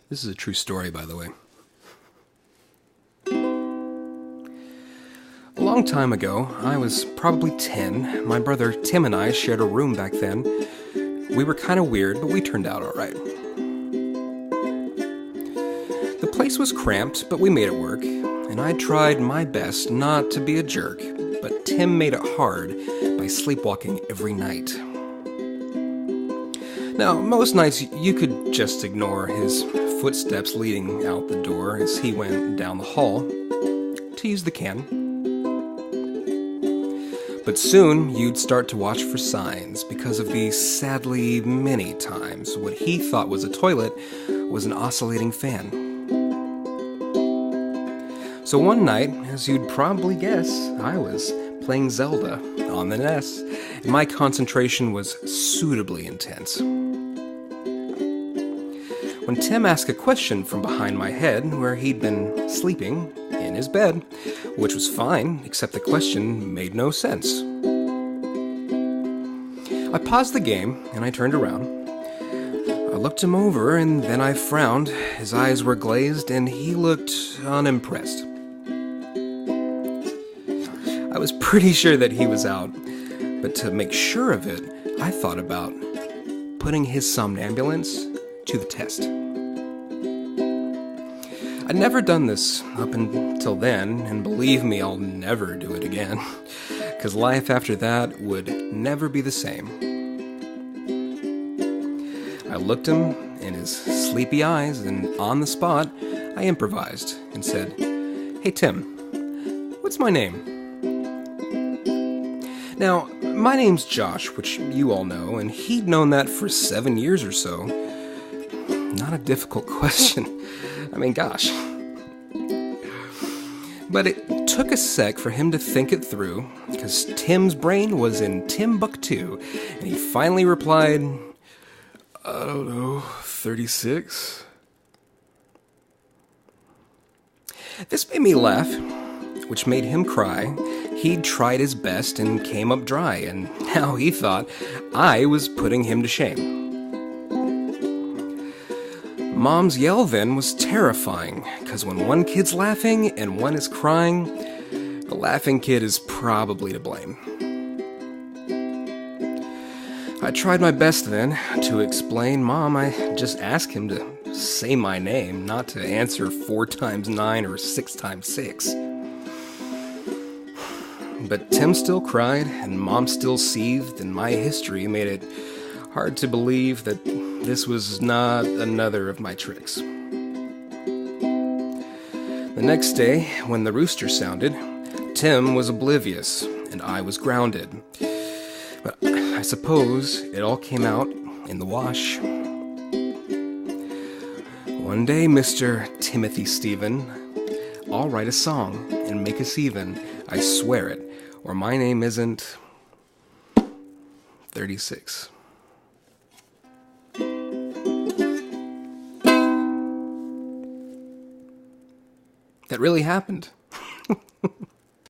This is a true story, by the way. A long time ago, I was probably 10. My brother Tim and I shared a room back then. We were kind of weird, but we turned out all right. The place was cramped, but we made it work, and I tried my best not to be a jerk, but Tim made it hard by sleepwalking every night. Now, most nights you could just ignore his footsteps leading out the door as he went down the hall, to use the can. But soon you'd start to watch for signs because of the sadly many times what he thought was a toilet was an oscillating fan. So one night, as you'd probably guess, I was playing Zelda on the NES, and my concentration was suitably intense. When Tim asked a question from behind my head where he'd been sleeping in his bed, which was fine, except the question made no sense. I paused the game and I turned around. I looked him over and then I frowned. His eyes were glazed and he looked unimpressed. I was pretty sure that he was out, but to make sure of it, I thought about putting his somnambulance to the test. I'd never done this up until then, and believe me, I'll never do it again, because life after that would never be the same. I looked him in his sleepy eyes, and on the spot, I improvised and said, "Hey Tim, what's my name?" Now, my name's Josh, which you all know, and he'd known that for 7 years or so. Not a difficult question. I mean, gosh. But it took a sec for him to think it through, because Tim's brain was in Timbuktu, and he finally replied, "I don't know, 36? This made me laugh, which made him cry. He'd tried his best and came up dry, and now he thought I was putting him to shame. Mom's yell then was terrifying, because when one kid's laughing and one is crying, the laughing kid is probably to blame. I tried my best then to explain, "Mom, I just asked him to say my name, not to answer 4 times 9 or 6 times 6. But Tim still cried, and Mom still seethed, and my history made it hard to believe that this was not another of my tricks. The next day, when the rooster sounded, Tim was oblivious, and I was grounded. But I suppose it all came out in the wash. One day, Mr. Timothy Stephen, I'll write a song and make us even. I swear it, or my name isn't 36. That really happened.